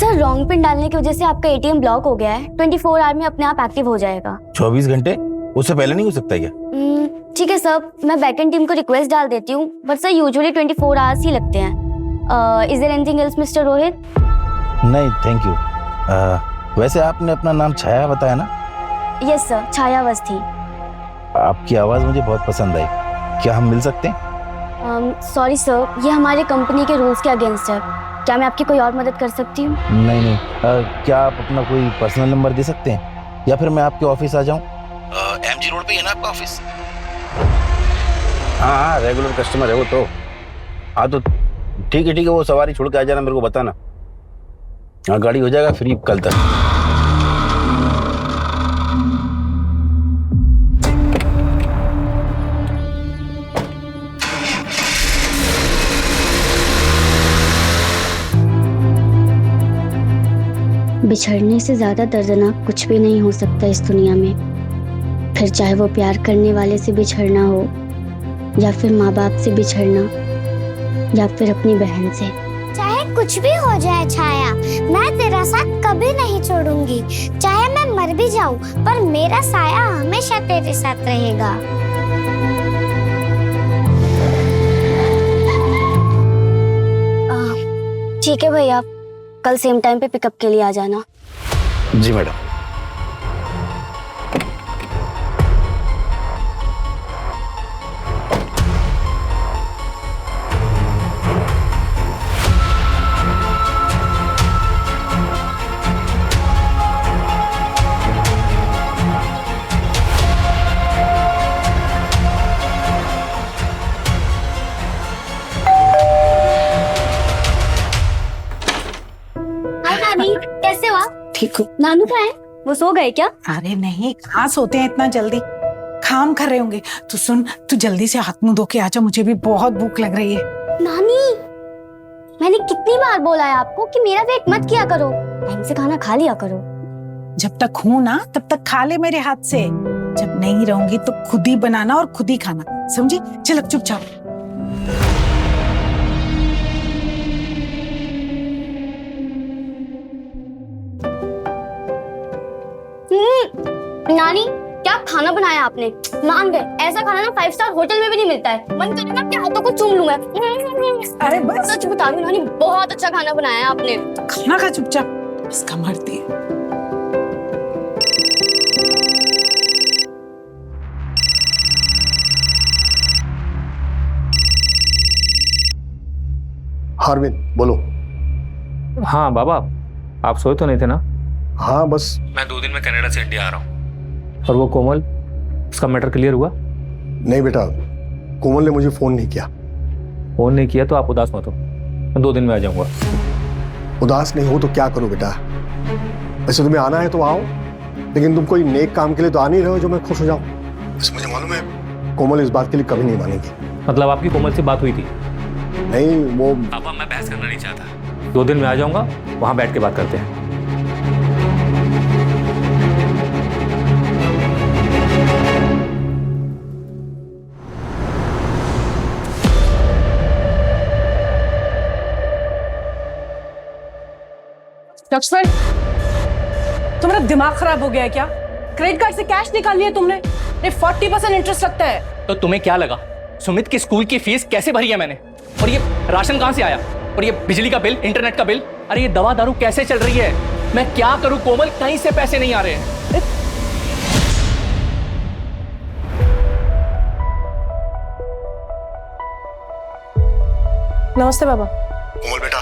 Sir wrong pin डालने की वजह से आपका एटीएम ब्लॉक हो गया है। 24 आवर में अपने आप एक्टिव हो जाएगा। 24 घंटे? उससे पहले नहीं हो सकता क्या? ठीक है सर, मैं बैकएंड टीम को रिक्वेस्ट डाल देती हूँ, बट सर यूजुअली 24 आवर्स ही लगते हैं। Is there anything else mister Rohit? नहीं थैंक यू। वैसे आपने अपना नाम छाया बताया ना? यस सर, छाया अवस्थी। आपकी आवाज़ मुझे बहुत पसंद आई, क्या हम मिल सकते हैं? सॉरी सर, ये हमारे कंपनी के रूल्स के अगेंस्ट है। क्या मैं आपकी कोई और मदद कर सकती हूँ? नहीं। क्या आप अपना कोई पर्सनल नंबर दे सकते हैं या फिर मैं आपके ऑफिस आ जाऊँ? एमजी रोड पे है ना आपका ऑफिस? हाँ, रेगुलर कस्टमर है वो तो। हाँ तो ठीक है, वो सवारी छोड़ के आ जाना, मेरे को बताना। हाँ, गाड़ी हो जाएगा फ्री कल तक। बिछड़ने से ज्यादा दर्दनाक कुछ भी नहीं हो सकता इस दुनिया में। फिर चाहे वो प्यार करने वाले से बिछड़ना हो, या फिर माँ बाप से बिछड़ना, या फिर अपनी बहन से। चाहे कुछ भी हो जाए छाया, मैं तेरा साथ कभी नहीं छोड़ूंगी। चाहे मैं मर भी जाऊं, पर मेरा साया हमेशा तेरे साथ रहेगा। ठीक है भैया, कल सेम टाइम पे पिकअप के लिए आ जाना। जी मैडम। कैसे हो आप? ठीक हूँ। नानू कहाँ है? वो सो गए क्या? अरे नहीं, कहाँ सोते हैं इतना जल्दी, काम कर रहे होंगे। तू सुन, तू जल्दी से हाथ मुंह धो के आजा, मुझे भी बहुत भूख लग रही है। नानी, मैंने कितनी बार बोला है आपको कि मेरा वेट मत किया करो, टाइम से खाना खा लिया करो। जब तक हूँ ना तब तक खा ले मेरे हाथ से, जब नहीं रहूंगी तो खुद ही बनाना और खुद ही खाना, समझी? चल अब चुपचाप। नानी, क्या खाना बनाया आपने? मान गए, ऐसा खाना ना 5 स्टार होटल में भी नहीं मिलता है। मन करे ना आपके हाथों को चूम लूं मैं। अरे बस, सच बता रही हूं नानी, बहुत अच्छा खाना बनाया है आपने। खाना खा चुपचाप, इसका मरती है। हार्विन बोलो। हाँ बाबा, आप सोए तो नहीं थे ना? हाँ बस मैं 2 दिन में कनाडा से इंडिया आ रहा हूँ। और वो कोमल, उसका मैटर क्लियर हुआ? नहीं बेटा, कोमल ने मुझे फोन नहीं किया। फोन नहीं किया तो आप उदास मत हो, मैं 2 दिन में आ जाऊंगा। उदास नहीं हो तो क्या करो बेटा? वैसे तुम्हें आना है तो आओ, लेकिन तुम कोई नेक काम के लिए तो आ नहीं रहे हो जो मैं खुश हो जाऊं। बस मुझे मालूम है कोमल इस बात के लिए कभी नहीं मानेगी। मतलब आपकी कोमल से बात हुई थी? नहीं वो पापा, मैं बहस करना नहीं चाहता। 2 दिन में आ जाऊंगा, वहां बैठ के बात करते हैं। लक्ष्मण, तुम्हारा दिमाग खराब हो गया है क्या? क्रेडिट कार्ड से कैश निकाल लिया तुमने? 40% इंटरेस्ट लगता है। तो तुम्हें क्या लगा सुमित की स्कूल की फीस कैसे भरी है मैंने? और ये राशन कहां से आया? और ये बिजली का बिल, इंटरनेट का बिल, अरे ये दवा दारू कैसे चल रही है? मैं क्या करूं कोमल, कहीं से पैसे नहीं आ रहे हैं। नमस्ते बाबा। कोमल बेटा,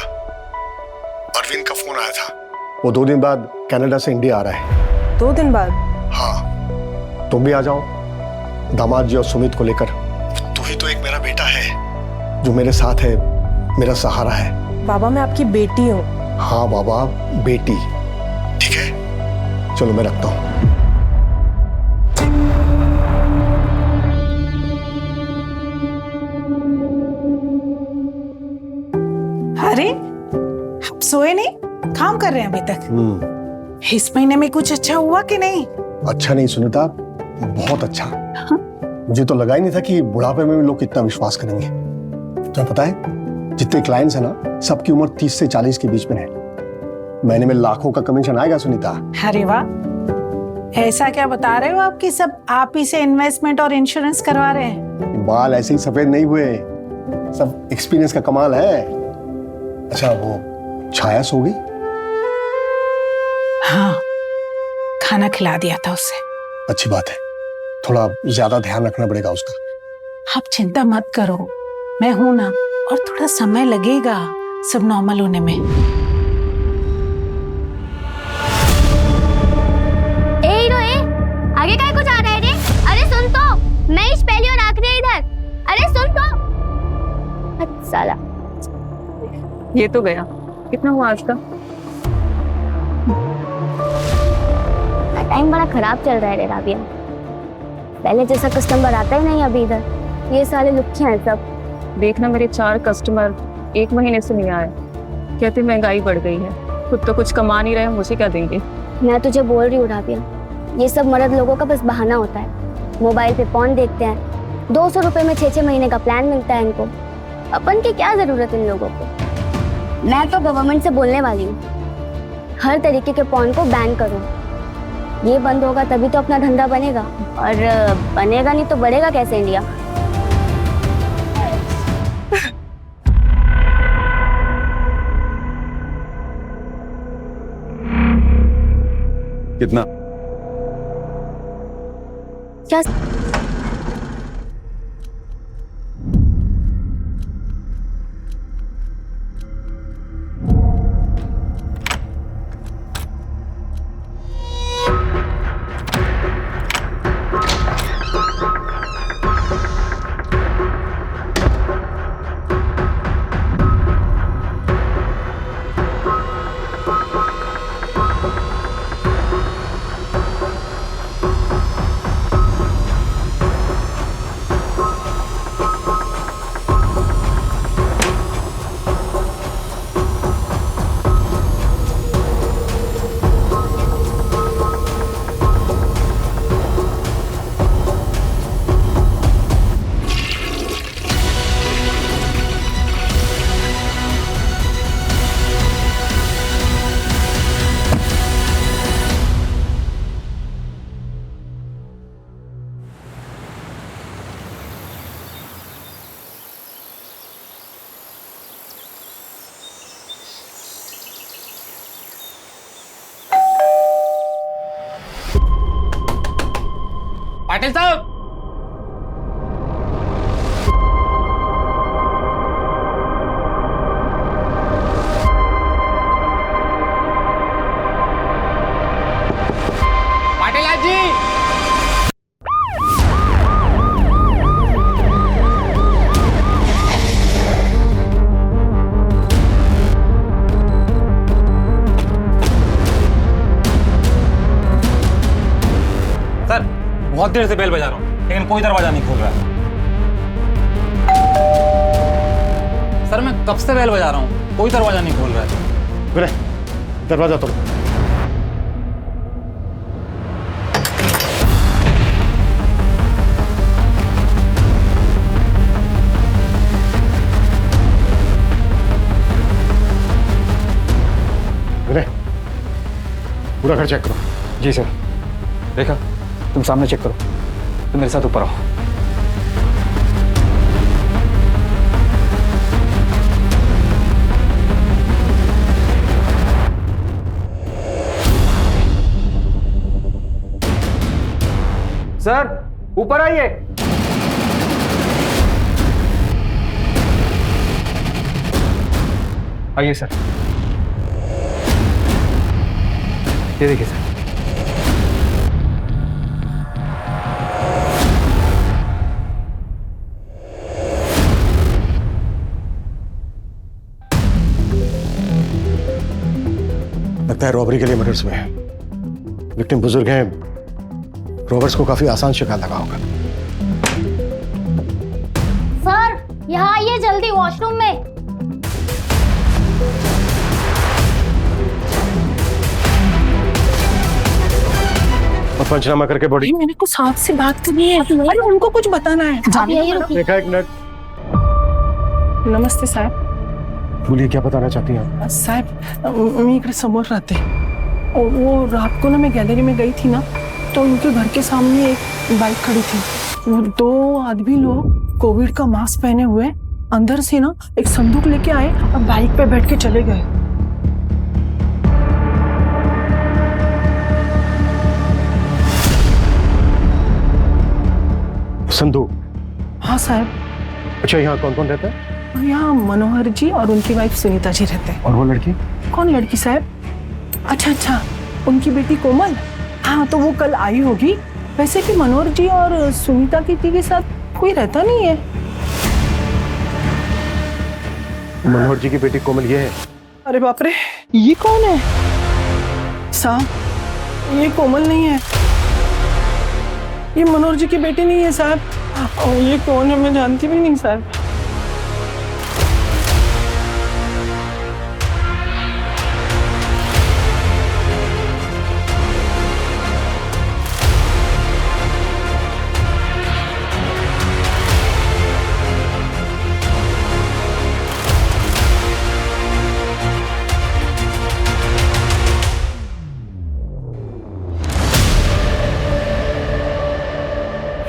अरविंद का फोन आया था। वो 2 दिन बाद कनाडा से इंडिया आ रहा है। 2 दिन बाद? हाँ, तुम भी आ जाओ दामाद जी और सुमित को लेकर। तू ही तो एक मेरा बेटा है जो मेरे साथ है, मेरा सहारा है। बाबा मैं आपकी बेटी हूँ। हाँ बाबा, बेटी। ठीक है, चलो मैं रखता हूँ। अरे आप सोए नहीं, काम कर रहे हैं अभी तक? इस महीने में कुछ अच्छा हुआ कि नहीं? अच्छा नहीं सुनीता, बहुत अच्छा। मुझे तो लगा ही नहीं था कि बुढ़ापे में भी लोग इतना विश्वास करेंगे। तुम्हें पता है जितने क्लाइंट्स हैं ना, सबकी उम्र 30 से 40 के बीच में है। महीने में लाखों का कमीशन आएगा सुनीता। अरे वाह, ऐसा क्या बता रहे हो आप कि सब आप ही से इन्वेस्टमेंट और इंश्योरेंस करवा रहे हैं? बाल ऐसे ही सफेद नहीं हुए, सब एक्सपीरियंस का कमाल है। अच्छा वो छाया सो गई? हाँ, खाना खिला दिया था उसे। अच्छी बात है, थोड़ा ज्यादा ध्यान रखना पड़ेगा उसका। आप चिंता मत करो, मैं हूं ना, और थोड़ा समय लगेगा सब नॉर्मल होने में। ए हीरो ए, आगे काय कुछ आ रहा है रे? अरे सुन तो, मैं इस पहली और आखिरी इधर। अरे सुन तो। साला ये तो गया। कितना हुआ आज का? टाइम बड़ा खराब चल रहा है रे राबिया। पहले जैसा कस्टमर आता ही नहीं अभी इधर। ये साले लुच्चे हैं सब। देखना, मेरे 4 कस्टमर 1 महीने से नहीं आए। कहते महंगाई बढ़ गई है, खुद तो कुछ कमा नहीं रहे, मुझे क्या देंगे? मैं तुझे बोल रही हूँ राबिया, ये सब मर्द लोगों का बस बहाना होता है। मोबाइल पे पॉन देखते हैं, 200 रुपए में 6-6 महीने का प्लान मिलता है इनको। अपन की क्या जरूरत इन लोगों को? मैं तो गवर्नमेंट से बोलने वाली हूँ, हर तरीके के पॉन को बैन करो। ये बंद होगा तभी तो अपना धंधा बनेगा, और बनेगा नहीं तो बढ़ेगा कैसे इंडिया? कितना? क्या? पाटिल साहब, पाटिल आज जी। सर, बहुत देर से बेल बजा रहा हूँ लेकिन कोई दरवाजा नहीं खोल रहा है। सर, मैं कब से बेल बजा रहा हूँ, कोई दरवाजा नहीं खोल रहा है। विनय, दरवाजा तोड़ो। विनय, पूरा घर चेक करो। जी सर। देखा, तुम सामने चेक करो, तुम मेरे साथ ऊपर आओ। सर, ऊपर आइए। आइए सर। ये देखिए सर। लगता है रॉबरी के लिए मर्डर्स में है। विक्टिम बुजुर्ग हैं, रॉबर्स को काफी आसान शिकार लगा होगा। सर यहाँ आइए जल्दी, वॉशरूम में। और पंचनामा करके बॉडी। मैंने कुछ साहब से बात करनी है, अरे उनको कुछ बताना है। आप यहीं रुकिए। देखा एक मिनट। नमस्ते साहब। बोलिए, क्या बताना चाहती हैं आप? साहब मी इकडे समोर राहते और वो रात को ना मैं गैलरी में गई थी ना, तो उनके घर के सामने एक बाइक खड़ी थी। वो 2 आदमी लोग कोविड का मास्क पहने हुए अंदर से ना एक संदूक लेके आए और बाइक पे बैठ के चले गए। संदूक? हाँ साहब। अच्छा, यहाँ कौन कौन रहता है? यहाँ मनोहर जी और उनकी वाइफ सुनीता जी रहते हैं। और वो लड़की? कौन लड़की साहब? अच्छा, उनकी बेटी कोमल। हाँ, तो वो कल आई होगी। वैसे भी मनोहर जी और सुनीता की के साथ कोई रहता नहीं है। मनोहर जी की बेटी कोमल ये है? अरे बाप रे, ये कौन है साहब? ये कोमल नहीं है, ये मनोहर जी की बेटी नहीं है साहब। और ये कौन है मैं जानती भी नहीं साहब।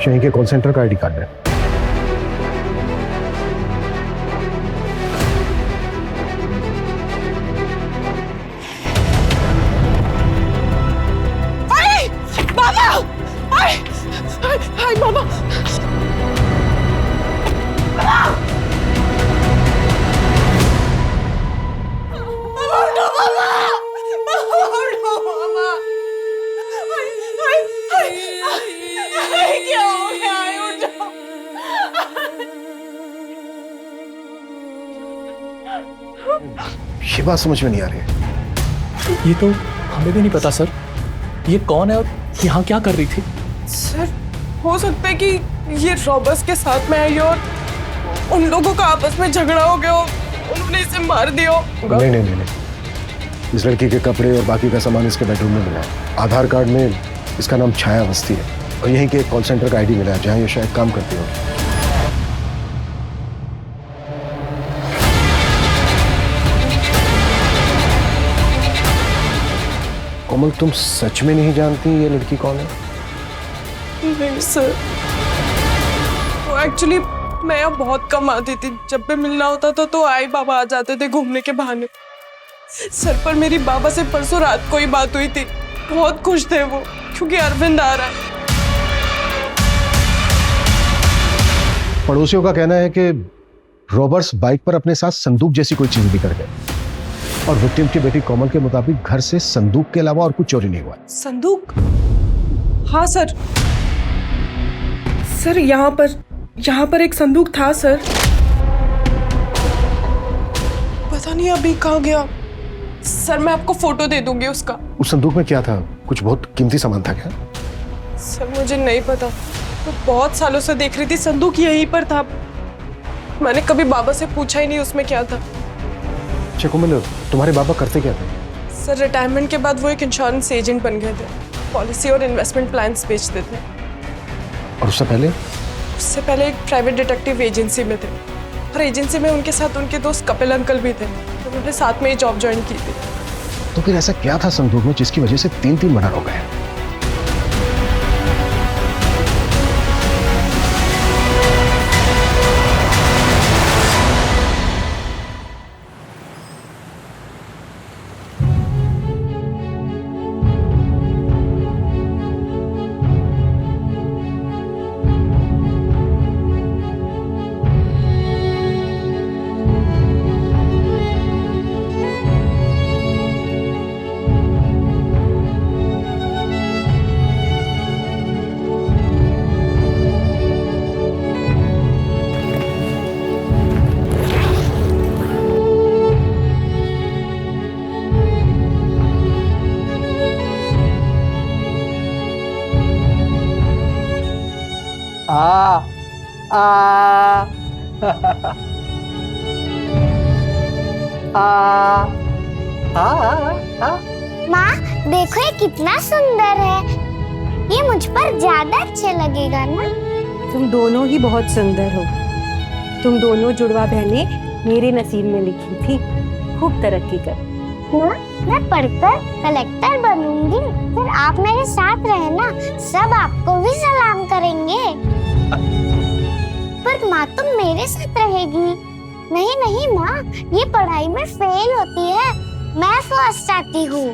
यहीं के कॉल सेंटर का आईडी कार्ड है। बाबा! हाय बाबा! क्या हो गया? ये बात समझ में नहीं आ रही है। ये तो हमें भी नहीं पता सर, ये कौन है और यहाँ क्या कर रही थी? सर, हो सकता है कि ये रॉबर्स के साथ में आई और उन लोगों का आपस में झगड़ा हो गया, उन्होंने इसे मार दिया। नहीं, इस लड़की के कपड़े और बाकी का सामान इसके बेडरूम में मिला है। आधार कार्ड में इसका नाम छाया अवस्थी है और यहीं के कॉल सेंटर का आईडी मिला है जहाँ ये शायद काम करती हो। कोमल, तुम सच में नहीं जानती ये लड़की कौन है? नहीं सर, वो एक्चुअली मैं यहाँ बहुत कम आती थी। जब भी मिलना होता था तो आई बाबा आ जाते थे घूमने के बहाने। सर, पर मेरी बाबा से परसों रात को ही बात हुई थी। बहुत खुश थे वो, क्योंकि अरविंद आ रहा है। पड़ोसियों का कहना है कि रॉबर्ट्स बाइक पर अपने साथ संदूक जैसी कोई चीज भी कर गए और विक्टिम की बेटी कोमल के मुताबिक घर से संदूक के अलावा और कुछ चोरी नहीं हुआ। संदूक? हाँ सर, यहाँ पर एक संदूक था सर। पता नहीं अभी कहाँ गया। सर, मैं आपको फोटो दे दूंगी उसका। उस संदूक में क्या था? कुछ बहुत कीमती सामान था क्या? सर, मुझे नहीं पता, तो बहुत सालों से देख रही थी। संदूक यहीं पर था, मैंने कभी बाबा से पूछा ही नहीं उसमें क्या था। अच्छा कोमल, तुम्हारे बाबा करते क्या थे? सर, रिटायरमेंट के बाद वो एक इंश्योरेंस एजेंट बन गए थे, पॉलिसी और इन्वेस्टमेंट प्लान्स बेचते थे। और उससे पहले? उससे पहले एक प्राइवेट डिटेक्टिव एजेंसी में थे, और एजेंसी में उनके साथ उनके दोस्त कपिल अंकल भी थे, तो उन्होंने साथ में ही जॉब ज्वाइन की थी। तो फिर ऐसा क्या था संदूक में जिसकी वजह से 3 मर्डर हो गए? माँ देखो ये कितना सुंदर है, ये मुझ पर ज्यादा अच्छे लगेगा ना। तुम दोनों ही बहुत सुंदर हो। तुम दोनों जुड़वा बहनें मेरे नसीब में लिखी थी। खूब तरक्की कर। माँ, मैं पढ़कर कलेक्टर बनूंगी, फिर आप मेरे साथ रहना, सब आपको भी सलाम करेंगे। पर माँ तुम मेरे साथ रहेगी? नहीं नहीं माँ, ये पढ़ाई में फेल होती है, मैं फर्स्ट आती हूँ।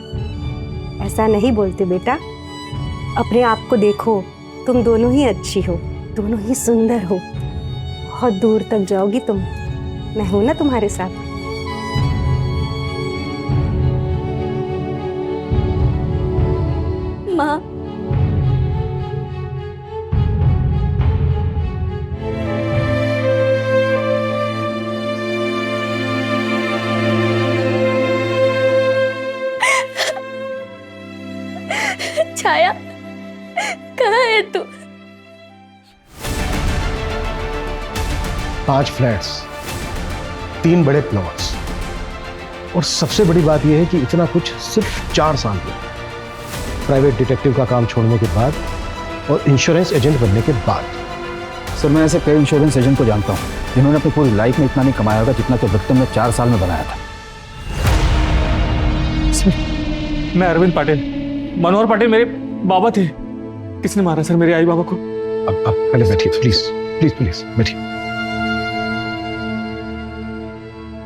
ऐसा नहीं बोलते बेटा, अपने आप को देखो, तुम दोनों ही अच्छी हो, दोनों ही सुंदर हो, बहुत दूर तक जाओगी तुम, मैं हूं ना तुम्हारे साथ। माँ, छाया कहाँ है तू? 5 फ्लैट्स, 3 बड़े प्लॉट्स, और सबसे बड़ी बात यह है कि इतना कुछ सिर्फ 4 साल में। प्राइवेट डिटेक्टिव का काम छोड़ने के बाद और इंश्योरेंस एजेंट बनने के बाद। सर मैं ऐसे कई इंश्योरेंस एजेंट को जानता हूँ जिन्होंने अपनी पूरी लाइफ में इतना नहीं कमाया होगा जितना तो विक्टिम ने 4 साल में बनाया था। मैं अरविंद पाटिल, मनोहर पाटिल मेरे बाबा थे। किसने मारा सर मेरे आई बाबा को? अब पहले बैठिए, प्लीज प्लीज प्लीज बैठिए।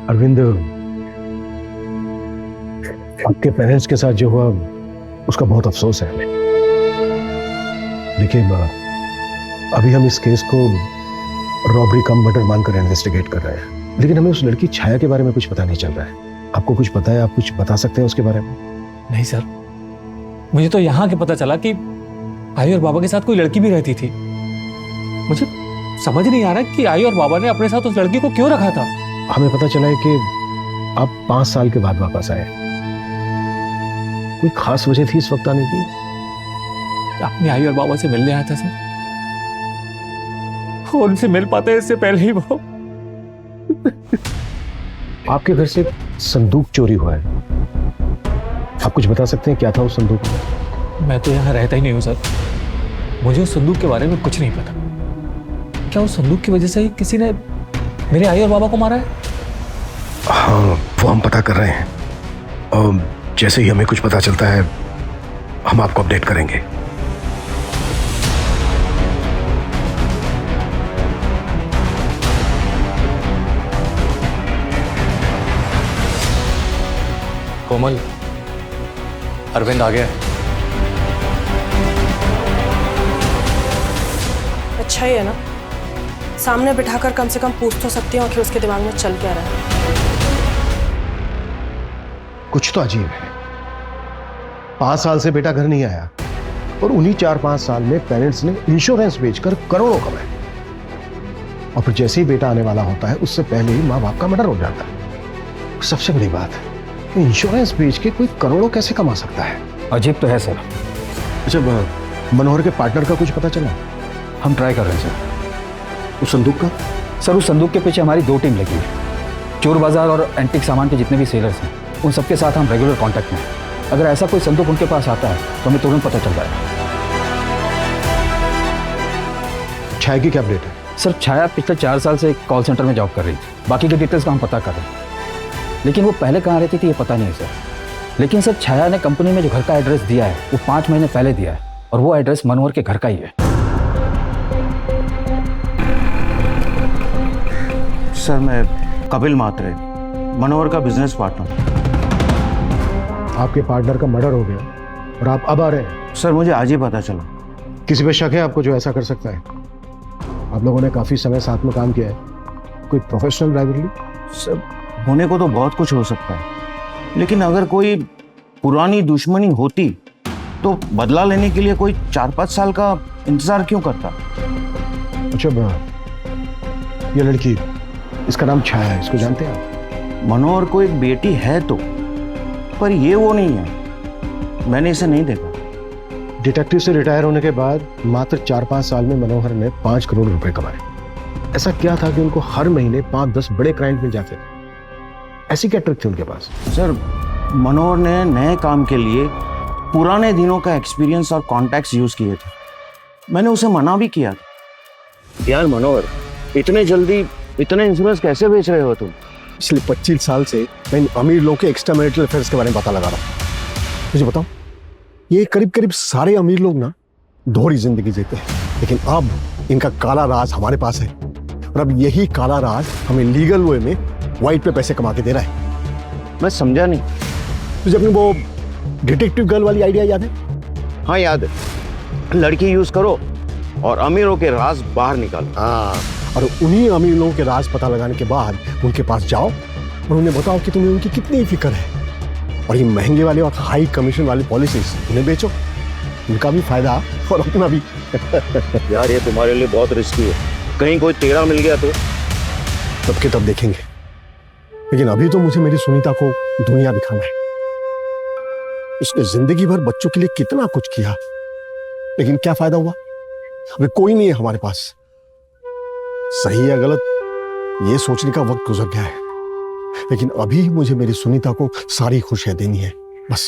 अरविंद, आपके पेरेंट्स के साथ जो हुआ उसका बहुत अफसोस है हमें। देखिए, अभी हम इस केस को रॉबरी कम मर्डर मानकर इन्वेस्टिगेट कर रहे हैं, लेकिन हमें उस लड़की छाया के बारे में कुछ पता नहीं चल रहा है। आपको कुछ पता है? आप कुछ बता सकते हैं उसके बारे में? नहीं सर, मुझे तो यहाँ के पता चला कि आई और बाबा के साथ कोई लड़की भी रहती थी। मुझे समझ नहीं आ रहा कि आई और बाबा ने अपने साथ उस लड़की को क्यों रखा था। हमें पता चला है कि आप 5 साल के बाद वापस आए। कोई खास वजह थी इस वक्त आने की? अपने आई और बाबा से मिलने आया था सर, उनसे मिल पाते इससे पहले ही वो। आपके घर से संदूक चोरी हुआ है, आप कुछ बता सकते हैं क्या था उस संदूक में? मैं तो यहाँ रहता ही नहीं हूँ सर, मुझे उस संदूक के बारे में कुछ नहीं पता। क्या उस संदूक की वजह से किसी ने मेरे आई और बाबा को मारा है? हाँ, वो हम पता कर रहे हैं, और जैसे ही हमें कुछ पता चलता है हम आपको अपडेट करेंगे। कोमल, अरविंद आ गया है। अच्छा ही है ना, सामने बिठाकर कम से कम पूछ तो सकती हूँ कि उसके दिमाग में चल क्या रहा है। कुछ तो अजीब है। 5 साल से बेटा घर नहीं आया, और उन्हीं 4-5 साल में पेरेंट्स ने इंश्योरेंस बेचकर करोड़ों कमाए, और फिर जैसे ही बेटा आने वाला होता है उससे पहले ही माँ बाप का मर्डर हो जाता है। सबसे बड़ी बात है, इंश्योरेंस बेच के कोई करोड़ों कैसे कमा सकता है? अजीब तो है सर। अच्छा, मनोहर के पार्टनर का कुछ पता चला? हम ट्राई कर रहे हैं सर। उस संदूक का? सर उस संदूक के पीछे हमारी 2 टीम लगी है। चोर बाजार और एंटीक सामान के जितने भी सेलर्स हैं उन सबके साथ हम रेगुलर कांटेक्ट में हैं। अगर ऐसा कोई संदूक उनके पास आता है तो हमें तुरंत पता चल जाएगा। छाया की क्या अपडेट है? सर छाया पिछले 4 साल से एक कॉल सेंटर में जॉब कर रही थी, बाकी के डिटेल्स का हम पता कर रहे हैं, लेकिन वो पहले कहाँ रहती थी ये पता नहीं है सर। लेकिन सर छाया ने कंपनी में जो घर का एड्रेस दिया है वो 5 महीने पहले दिया है, और वो एड्रेस मनोहर के घर का ही है। सर मैं कपिल मात्रे, मनोहर का बिजनेस पार्टनर। आपके पार्टनर का मर्डर हो गया और आप अब आ रहे हैं? सर मुझे आज ही पता चला। किसी पे शक है आपको जो ऐसा कर सकता है? आप लोगों ने काफी समय साथ में काम किया है, कोई प्रोफेशनल राइवलरी? सर होने को तो बहुत कुछ हो सकता है, लेकिन अगर कोई पुरानी दुश्मनी होती तो बदला लेने के लिए कोई 4-5 साल का इंतजार क्यों करता? अच्छा, ये लड़की, इसका नाम छाया है, इसको जानते हैं आप? मनोहर को एक बेटी है तो, पर ये वो नहीं है, मैंने इसे नहीं देखा। डिटेक्टिव से रिटायर होने के बाद मात्र 4-5 साल में मनोहर ने 5 करोड़ रुपए कमाए। ऐसा क्या था कि उनको हर महीने 5-10 बड़े क्लाइंट मिल जाते थे? ऐसी क्या ट्रिक थी उनके पास? सर मनोहर ने नए काम के लिए पुराने दिनों का एक्सपीरियंस और कॉन्टैक्ट्स यूज किए थे। मैंने उसे मना भी किया था। यार मनोहर, इतने जल्दी इतने इंश्योरेंस कैसे बेच रहे हो तुम? पिछले 25 साल से मैं इन अमीर लोगों के एक्स्ट्रा मैरिटल अफेयर्स के बारे में पता लगा रहा हूँ। मुझे बताओ, ये करीब करीब सारे अमीर लोग ना दोहरी जिंदगी जीते हैं, लेकिन अब इनका काला राज हमारे पास है और अब यही काला राज हमें लीगल वे में व्हाइट पे पैसे कमा के दे रहा है। मैं समझा नहीं। तुझे अपनी वो डिटेक्टिव गर्ल वाली आइडिया याद है? हाँ याद है, लड़की यूज करो और अमीरों के राज बाहर निकालो। हाँ, और उन्हीं अमीर लोगों के राज पता लगाने के बाद उनके पास जाओ और उन्हें बताओ कि तुम्हें उनकी कितनी फिक्र है, और ये महंगे वाले और हाई कमीशन वाली पॉलिसीज उन्हें बेचो, उनका भी फायदा और अपना भी। यार ये तुम्हारे लिए बहुत रिस्की है, कहीं कोई टेढ़ा मिल गया तो? तब के तब देखेंगे, लेकिन अभी तो मुझे मेरी सुनीता को दुनिया दिखाना है। उसने जिंदगी भर बच्चों के लिए कितना कुछ किया, लेकिन क्या फायदा हुआ? अभी कोई नहीं है हमारे पास। सही या गलत ये सोचने का वक्त गुजर गया है, लेकिन अभी मुझे मेरी सुनीता को सारी खुशियां देनी है बस।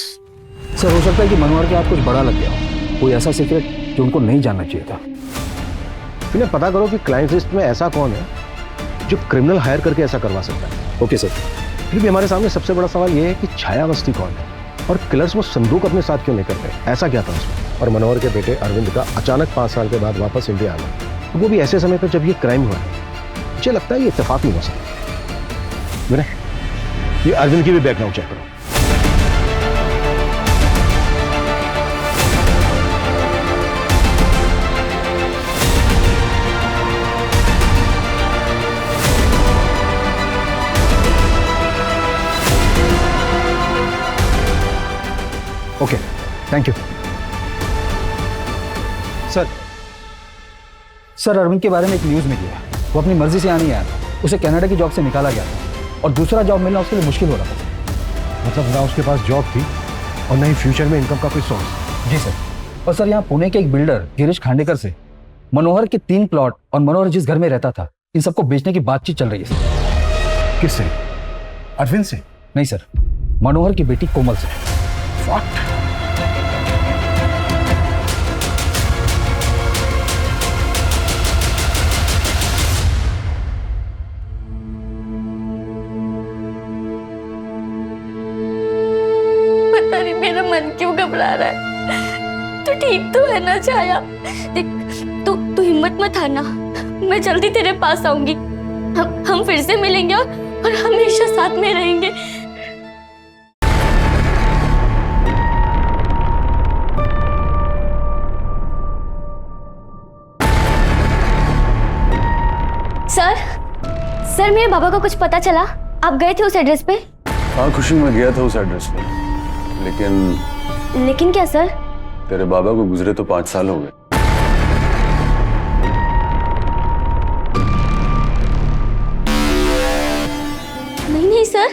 सर हो सकता है कि मनोहर के हाथ कुछ बड़ा लग गया हो, कोई ऐसा सीक्रेट जो उनको नहीं जानना चाहिए था। इन्हें पता करो कि क्लाइंट लिस्ट में ऐसा कौन है जो क्रिमिनल हायर करके ऐसा करवा सकता है। Okay sir. फिर भी हमारे सामने सबसे बड़ा सवाल ये है कि छाया अवस्थी कौन है, और किलर्स वो संदूक अपने साथ क्यों नहीं करते? ऐसा क्या था उसमें? और मनोहर के बेटे अरविंद का अचानक 5 साल के बाद वापस इंडिया आना, वो भी ऐसे समय पर जब ये क्राइम हुआ है। मुझे लगता है ये इत्तेफाक नहीं हो सकता। मेरे ये अरविंद की भी बैकग्राउंड चेक करो। Okay, thank you sir. Sir Arvind के बारे में एक न्यूज़ मिली है, वो अपनी मर्जी से यहाँ नहीं आया था, उसे कनाडा की जॉब से निकाला गया था और दूसरा जॉब मिलना उसके लिए मुश्किल हो रहा था। मतलब ना उसके पास जॉब थी और ना ही फ्यूचर में इनकम का कोई सोर्स। जी सर। और सर यहाँ पुणे के एक बिल्डर गिरीश खांडेकर से मनोहर के 3 प्लॉट और मनोहर जिस घर में रहता था, इन सबको बेचने की बातचीत चल रही है सर। किससे? अरविंद से? नहीं सर, मनोहर की बेटी कोमल से। What? पता नहीं मेरा मन क्यों घबरा रहा है। तू ठीक तो है ना छाया? देख तू हिम्मत मत हारना, मैं जल्दी तेरे पास आऊंगी। हम फिर से मिलेंगे और हमेशा साथ में रहेंगे। सर मेरे बाबा को कुछ पता चला? आप गए थे उस एड्रेस पे? हाँ खुशी, मैं गया था उस एड्रेस पे, लेकिन क्या सर? तेरे बाबा को गुजरे तो 5 साल हो गए। नहीं सर,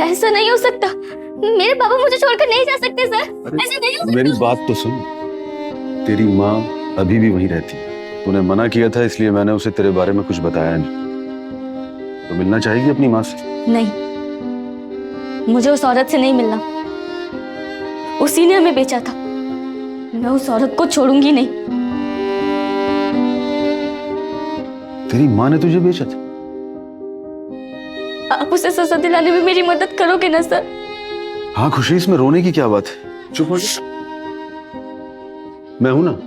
ऐसा नहीं हो सकता। मेरे पापा मुझे छोड़कर नहीं जा सकते सर। ऐसा नहीं हो सकता। मेरी बात तो सुन, तेरी माँ अभी भी वहीं रहती है। तूने मना किया था इसलिए मैंने उसे तेरे बारे में कुछ बताया नहीं। तो मिलना चाहेगी अपनी माँ से? नहीं, मुझे उस औरत से नहीं मिलना। उसी ने हमें बेचा था, मैं उस औरत को छोड़ूंगी नहीं। तेरी माँ ने तुझे बेचा था? आप उसे सजा दिलाने में मेरी मदद करोगे ना सर? हाँ खुशी, इसमें रोने की क्या बात है? चुप हो जा, मैं हूं ना।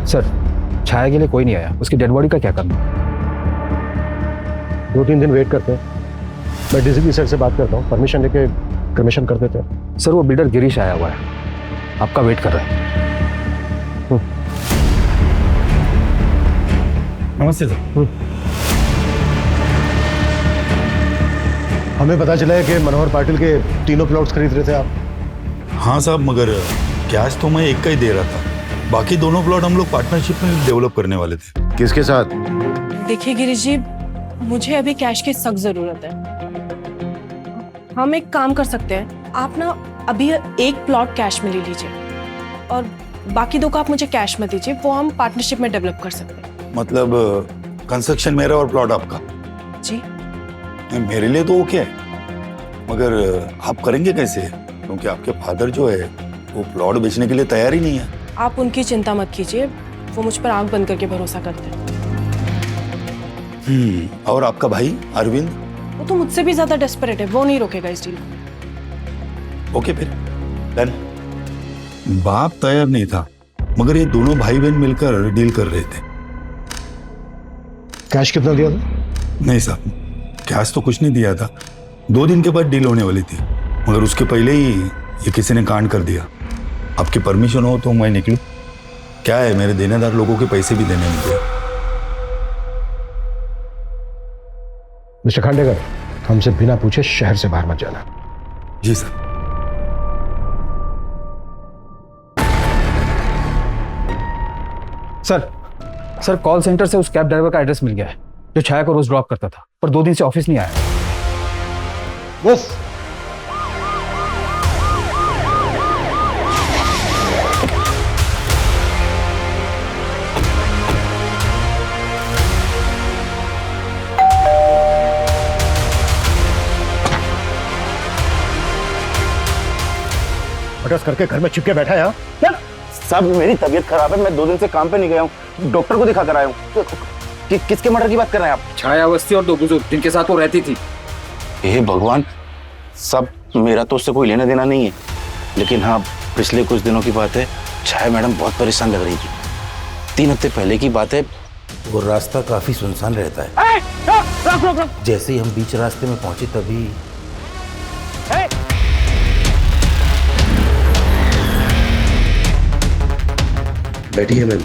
सर छाया के लिए कोई नहीं आया, उसकी डेड बॉडी का क्या करना? 2-3 दिन वेट करते हैं। मैं डीसीपी सर से बात करता हूँ, परमिशन लेके क्रिमेशन कर देते हैं। सर वो बिल्डर गिरीश आया हुआ है, आपका वेट कर रहा है। नमस्ते सर। हमें पता चला है कि मनोहर पाटिल के 3 प्लॉट्स खरीद रहे थे आप। हाँ साहब, मगर कैश तो मैं एक का ही दे रहा था, बाकी 2 प्लॉट हम लोग पार्टनरशिप में डेवलप करने वाले थे। किसके साथ? देखिए गिरीश जी, मुझे अभी कैश की सख्त जरूरत है। हम एक काम कर सकते हैं, आप ना अभी 1 प्लॉट कैश में ले लीजिए और बाकी 2 का आप मुझे कैश में दीजिए, वो हम पार्टनरशिप में डेवलप कर सकते हैं। मतलब कंस्ट्रक्शन मेरा और प्लॉट आपका? जी मेरे लिए तो ओके है, मगर आप करेंगे कैसे? क्योंकि आपके फादर जो है वो प्लॉट बेचने के लिए तैयार ही नहीं है। आप उनकी चिंता मत कीजिए, वो मुझ पर आंख बंद करके भरोसा करते हैं। और आपका भाई अरविंद? वो तो मुझसे भी ज्यादा डेस्परेट है, वो नहीं रोकेगा इस डील। ओके फिर डन। बाप तैयार नहीं था, मगर ये दोनों भाई बहन मिलकर डील कर रहे थे। कैश कितना दिया था? नहीं साहब, कैश तो कुछ नहीं दिया था। 2 दिन के बाद डील होने वाली थी, मगर उसके पहले ही ये किसी ने कांड कर दिया। आपकी परमिशन हो तो मैं निकलूं? क्या है, मेरे देनेदार लोगों के पैसे भी देने मुझे। मिस्टर खांडेकर, हमसे बिना पूछे शहर से बाहर मत जाना। जी सर। सर कॉल सेंटर से उस कैब ड्राइवर का एड्रेस मिल गया है जो छाया को रोज ड्रॉप करता था, पर 2 दिन से ऑफिस नहीं आया। बस बटस करके घर में चिपके बैठा है। हाँ? साहब मेरी तबीयत खराब है, मैं 2 दिन से काम पे नहीं गया हूँ, डॉक्टर को दिखा कर आया हूँ। किसके मर्डर की बात कर रहे हैं आप? छाया अवस्थी और 2 बुजुर्ग जिनके साथ वो रहती थी। हे भगवान, सब मेरा तो उससे कोई लेना देना नहीं है, लेकिन हाँ पिछले कुछ दिनों की बात है, छाया मैडम बहुत परेशान लग रही थी। 3 हफ्ते पहले की बात है। वो रास्ता काफी सुनसान रहता है। जैसे ही हम बीच रास्ते में पहुंचे तभी बैठिए मैम।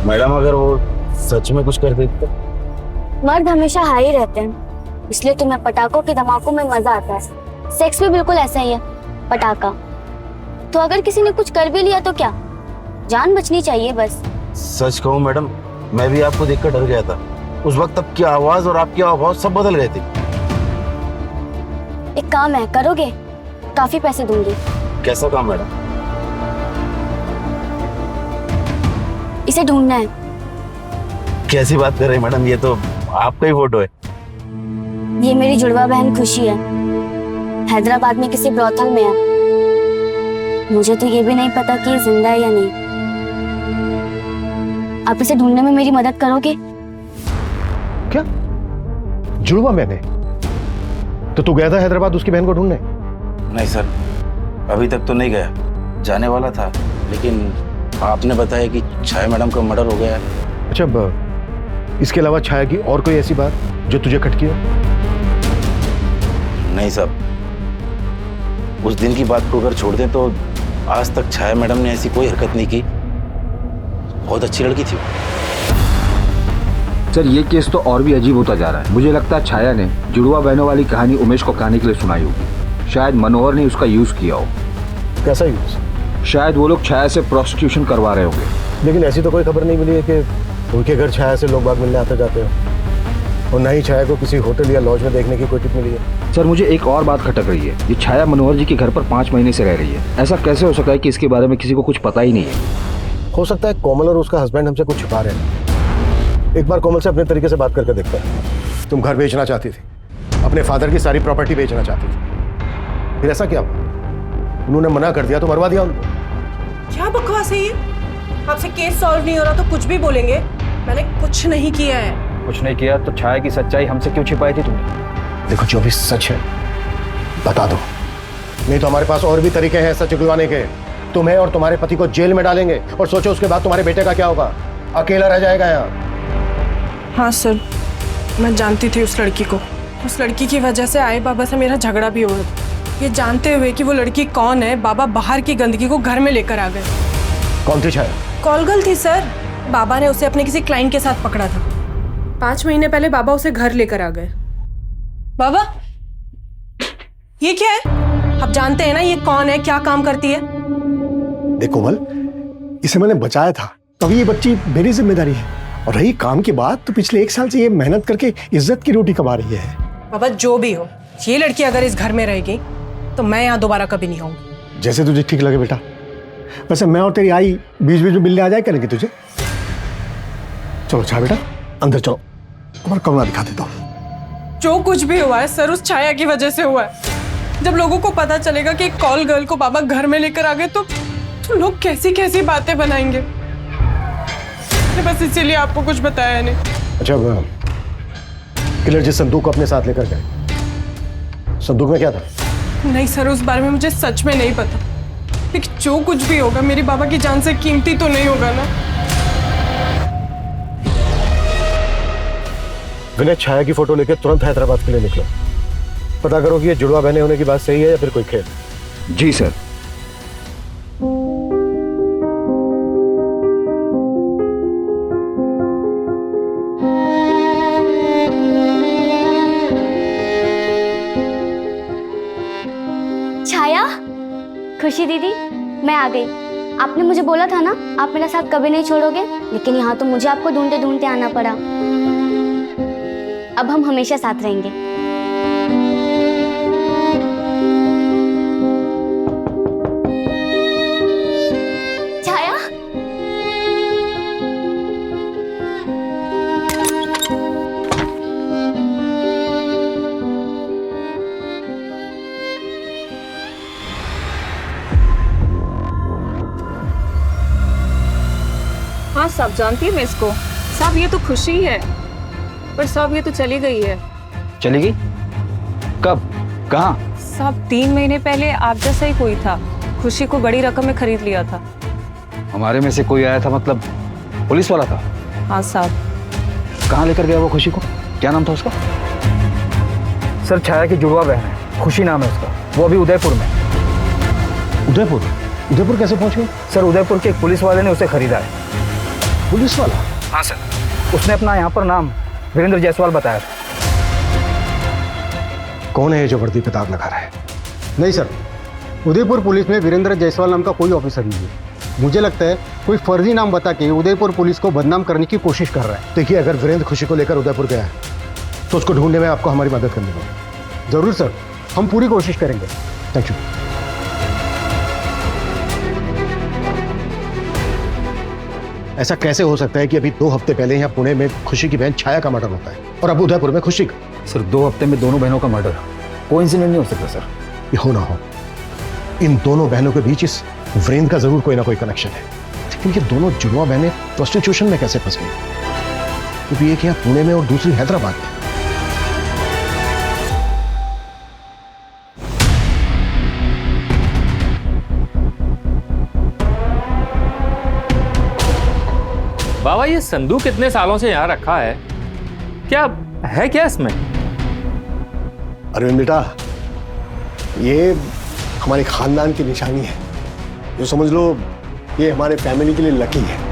मैडम अगर वो सच में कुछ कर देती तो? मर्द हमेशा हाई रहते हैं, इसलिए तुम्हें पटाखों के धमाकों में मजा आता है। सेक्स भी बिल्कुल ऐसा ही है, पटाखा। तो अगर किसी ने कुछ कर भी लिया तो क्या, जान बचनी चाहिए बस। सच कहूं मैडम, मैं भी आपको देखकर डर गया था। उस वक्त आपकी आवाज और आपकी आवाज सब बदल गए थे। एक काम है, करोगे? काफी पैसे दूंगी। कैसा काम मैडम? इसे ढूंढना है। कैसी बात कर रहे हैं मैडम, ये तो आपका ही फोटो है। ये मेरी जुड़वा बहन खुशी है, हैदराबाद में किसी ब्रॉथल में है। मुझे तो ये भी नहीं पता कि ये जिंदा है या नहीं। आप इसे ढूंढने में मेरी मदद करोगे? क्या जुड़वा मैंने? तो तू गया था हैदराबाद उसकी बहन को ढूंढने? नहीं सर, अभी तक तो नहीं गया, जाने वाला था, लेकिन आपने बताया कि छाया मैडम का मर्डर हो गया है। अच्छा, इसके अलावा छाया की और कोई ऐसी बात जो तुझे खटकी हो? नहीं साहब, उस दिन की बात को अगर छोड़ दें तो आज तक छाया मैडम ने ऐसी कोई हरकत नहीं की। बहुत अच्छी लड़की थी। सर ये केस तो और भी अजीब होता जा रहा है। मुझे लगता है छाया ने जुड़वा बहनों वाली कहानी उमेश को कहने के लिए सुनाई होगी। शायद मनोहर ने उसका यूज किया हो। कैसा यूज? शायद वो लोग छाया से प्रोस्टिट्यूशन करवा रहे होंगे। लेकिन ऐसी तो कोई खबर नहीं मिली है कि उनके घर छाया से लोग बाग मिलने आते जाते हो, और ना ही छाया को किसी होटल या लॉज में देखने की कोई टिप मिली है। सर मुझे एक और बात खटक रही है। ये छाया मनोहर जी के घर पर 5 महीने से रह रही है। ऐसा कैसे हो सकता है कि इसके बारे में किसी को कुछ पता ही नहीं है? हो सकता है कोमल और उसका हस्बैंड हमसे कुछ छुपा रहे हैं। एक बार कोमल से अपने तरीके से बात करके देखते हैं। तुम घर बेचना चाहती थी, अपने फादर की सारी प्रॉपर्टी बेचना चाहती थी, फिर ऐसा क्या हुआ? उन्होंने मना कर दिया तो मरवा दिया उनको। क्या बकवास है ये? आपसे केस सॉल्व नहीं हो रहा तो कुछ भी बोलेंगे। मैंने कुछ नहीं किया है। कुछ नहीं किया तो छाया की सच्चाई हमसे क्यों छिपाई थी तुमने? देखो, जो भी सच है बता दो, नहीं तो हमारे पास और भी तरीके हैं सच उगलवाने के। तुम्हें और तुम्हारे पति को जेल में डालेंगे और सोचो उसके बाद तुम्हारे बेटे का क्या होगा। अकेला रह जाएगा यहाँ। हाँ सर, मैं जानती थी उस लड़की को। उस लड़की की वजह से आई बाबा से मेरा झगड़ा भी हुआ। ये जानते हुए कि वो लड़की कौन है, बाबा बाहर की गंदगी को घर में लेकर आ गए। कौन थी छाया? कॉलगर्ल थी सर। बाबा ने उसे अपने किसी क्लाइंट के साथ पकड़ा था। 5 महीने पहले बाबा उसे घर लेकर आ गए। बाबा, ये क्या है? आप जानते हैं ना ये कौन है, क्या काम करती है? देख कोमल, इसे मैंने बचाया था, तभी ये बच्ची मेरी जिम्मेदारी है। और रही काम की बात, तो पिछले 1 साल से ये मेहनत करके इज्जत की रोटी कमा रही है। बाबा जो भी हो, ये लड़की अगर इस घर में रहेगी तो मैं यहाँ दोबारा कभी नहीं आऊंगी। जैसे तुझे ठीक लगे बेटा। वैसे मैं और तेरी आई बीच बीच में मिलने आ जाए करेंगे तुझे। चलो छाया बेटा, अंदर चलो, तुम्हारा कमरा दिखा देता हूँ। जो कुछ भी हुआ है सर, उस छाया की वजह से हुआ है। जब लोगों को पता चलेगा कि एक कॉल गर्ल को बाबा घर में लेकर आ गए तो तो लोग कैसी कैसी बातें बनाएंगे। मैंने बस इसीलिए आपको कुछ बताया नहीं। अच्छा, किलर जिस संदूक को अपने साथ लेकर गए, संदूक में क्या था? नहीं सर, उस बारे में मुझे सच में नहीं पता, लेकिन जो कुछ भी होगा मेरी बाबा की जान से कीमती तो नहीं होगा ना। विनय छाया की फोटो लेकर तुरंत हैदराबाद के लिए निकलो। पता करो कि ये जुड़वा बहने होने की बात सही है या फिर कोई खेल। जी सर। छाया, खुशी दीदी, मैं आ गई। आपने मुझे बोला था ना आप मेरा साथ कभी नहीं छोड़ोगे, लेकिन यहाँ तो मुझे आपको ढूंढते ढूंढते आना पड़ा। अब हम हमेशा साथ रहेंगे। छाया, हाँ सब जानती है मैं इसको। साहब ये तो खुशी है, पर साहब ये तो चली गई है। चली गई? कब? कहाँ? साहब 3 महीने पहले आप जैसा ही कोई था, खुशी को बड़ी रकम में खरीद लिया था। हमारे में से कोई आया था, मतलब पुलिस वाला था? हाँ साहब। कहाँ लेकर गया वो खुशी को? क्या नाम था उसका? सर, छाया की जुड़वा बहन है, खुशी नाम है उसका। वो अभी उदयपुर में। उदयपुर? उदयपुर कैसे पहुंच गए? सर, उदयपुर के एक पुलिस वाले ने उसे खरीदा है। पुलिस वाला? हाँ सर, उसने अपना यहाँ पर नाम वीरेंद्र जायसवाल बताया था। कौन है ये जो वर्दी पे दाग लगा रहा है? नहीं सर, उदयपुर पुलिस में वीरेंद्र जायसवाल नाम का कोई ऑफिसर नहीं है। मुझे लगता है कोई फर्जी नाम बता के उदयपुर पुलिस को बदनाम करने की कोशिश कर रहा है। देखिए, अगर वीरेंद्र खुशी को लेकर उदयपुर गया है तो उसको ढूंढने में आपको हमारी मदद करनी होगी। जरूर सर, हम पूरी कोशिश करेंगे। Thank you. ऐसा कैसे हो सकता है कि अभी 2 हफ्ते पहले यहाँ पुणे में खुशी की बहन छाया का मर्डर होता है और अब उदयपुर में खुशी का? सर, 2 हफ्ते में दोनों बहनों का मर्डर कोइंसिडेंट नहीं हो सकता सर। ये हो ना हो, इन दोनों बहनों के बीच इस वीरेंद्र का जरूर कोई ना कोई कनेक्शन है। लेकिन ये दोनों जुड़वा बहनें प्रोस्टिट्यूशन में कैसे फंस गई? क्योंकि एक यहाँ पुणे में और दूसरी हैदराबाद में। बाबा, ये संदूक इतने सालों से यहाँ रखा है, क्या है क्या इसमें? अरविंद बेटा, ये हमारे खानदान की निशानी है। जो समझ लो ये हमारे फैमिली के लिए लकी है।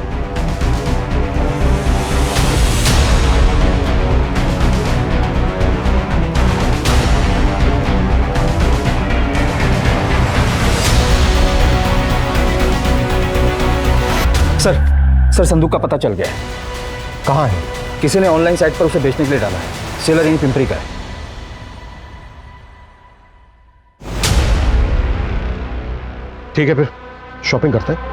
सर, संदूक का पता चल गया है। कहाँ है? किसी ने ऑनलाइन साइट पर उसे बेचने के लिए डाला है। सेलर यहीं पिंपरी का है। ठीक है, फिर शॉपिंग करते हैं।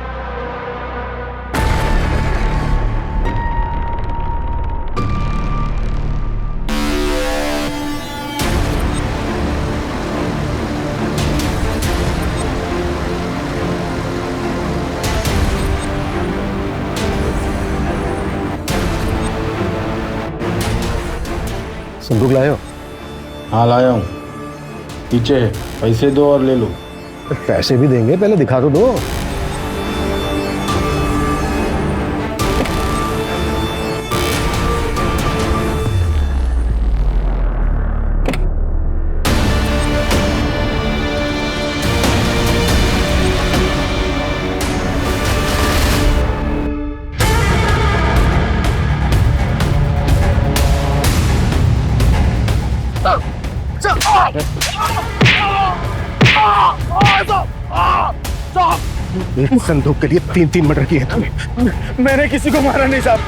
संदूक लाए हो? हाँ लाया हूँ। पीछे है, पैसे दो और ले लो। पैसे भी देंगे, पहले दिखा तो दो। एक संदूक के लिए 3-3 मर्डर किए तुमने। मैंने किसी को मारा नहीं साहब,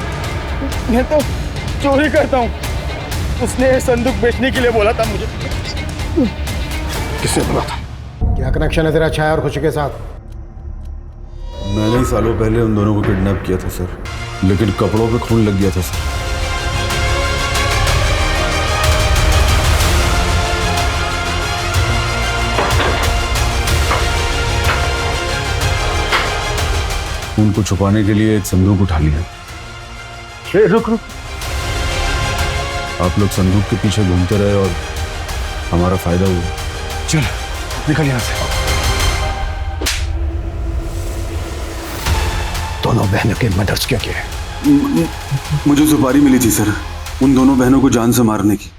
मैं तो चोरी करता हूँ। उसने ये संदूक बेचने के लिए बोला था मुझे। किसने बोला था? क्या कनेक्शन है तेरा छाया और खुशी के साथ? मैंने ही सालों पहले उन दोनों को किडनैप किया था सर, लेकिन कपड़ों पे खून लग गया था सर। उनको छुपाने के लिए एक संदूक उठा लिया। रुक रुक, आप लोग संदूक के पीछे घूमते रहे और हमारा फायदा हुआ। चल निकल यहां से। दोनों बहनों के मर्डर्स क्या किए? मुझे सुपारी मिली थी सर, उन दोनों बहनों को जान से मारने की।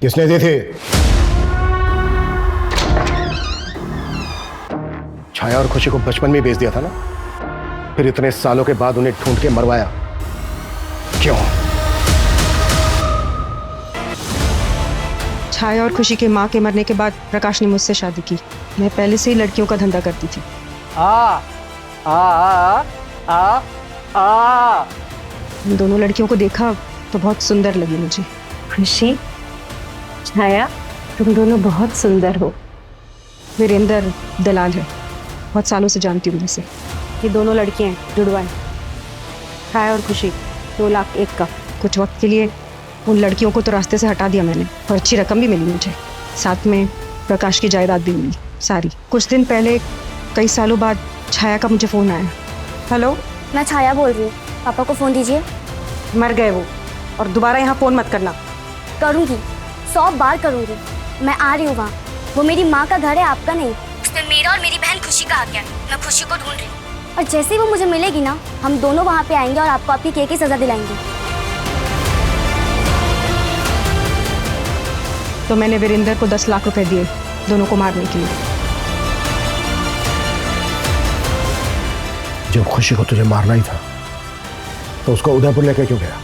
किसने दी थी? छाया और खुशी को बचपन में बेच दिया था ना, फिर इतने सालों के बाद उन्हें ढूंढ के मरवाया क्यों? छाया और खुशी के माँ के मरने के बाद प्रकाश ने मुझसे शादी की। मैं पहले से ही लड़कियों का धंधा करती थी। उन दोनों लड़कियों को देखा तो बहुत सुंदर लगी मुझे। खुशी, छाया, तुम दोनों बहुत सुंदर हो। वीरेंद्र दलाल है, बहुत सालों से जानती हूँ उनसे। ये दोनों लड़कियां हैं, जुड़वा हैं। छाया और खुशी 2,01,000 का। कुछ वक्त के लिए उन लड़कियों को तो रास्ते से हटा दिया मैंने और अच्छी रकम भी मिली मुझे, साथ में प्रकाश की जायदाद भी मिली सारी। कुछ दिन पहले कई सालों बाद छाया का मुझे फ़ोन आया। हेलो, मैं छाया बोल रही हूँ, पापा को फ़ोन दीजिए। मर गए वो, और दोबारा यहाँ फ़ोन मत करना। करूँगी, 100 बार करूँगी। मैं आ रही हूँ वहाँ। वो मेरी माँ का घर है, आपका नहीं। उसमें मेरा और मेरी बहन खुशी का हक है। मैं खुशी को ढूंढ रही हूँ, और जैसे ही वो मुझे मिलेगी ना, हम दोनों वहाँ पे आएंगे और आपको आपकी केस की सज़ा दिलाएंगे। तो मैंने वीरेंद्र को 10 लाख रुपए दिए दोनों को मारने के लिए। जब खुशी को तुझे मारना ही था तो उसको उदयपुर लेके क्यों गया,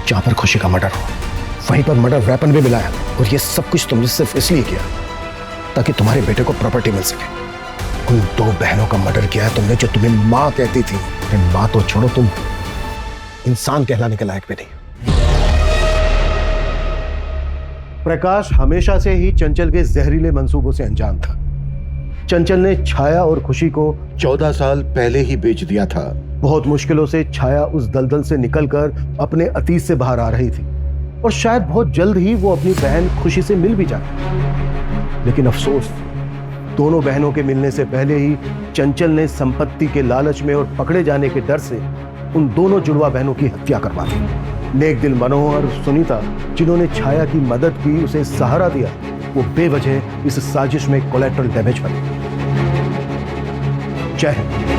जहां पर खुशी का मर्डर हो? वहीं पर मर्डर वेपन भी मिला है, और ये सब कुछ तुमने सिर्फ इसलिए किया ताकि तुम्हारे बेटे को प्रॉपर्टी मिल सके। उन 2 बहनों का मर्डर किया है तुमने, जो तुम्हें माँ कहती थी। माँ तो छोड़ो, तुम इंसान कहलाने के लायक भी नहीं। प्रकाश हमेशा से ही चंचल के जहरीले मंसूबों से अनजान था। चंचल ने छाया और खुशी को 14 साल पहले ही बेच दिया था। बहुत मुश्किलों से छाया उस दलदल से निकलकर अपने अतीत से बाहर आ रही थी, और शायद बहुत जल्द ही वो अपनी बहन खुशी से मिल भी जाती। लेकिन अफसोस, दोनों बहनों के मिलने से पहले ही चंचल ने संपत्ति के लालच में और पकड़े जाने के डर से उन दोनों जुड़वा बहनों की हत्या करवा दी। नेक दिल मनोहर और सुनीता, जिन्होंने छाया की मदद की, उसे सहारा दिया, वो बेवजह इस साजिश में कोलैटरल डैमेज बने। जय हिंद।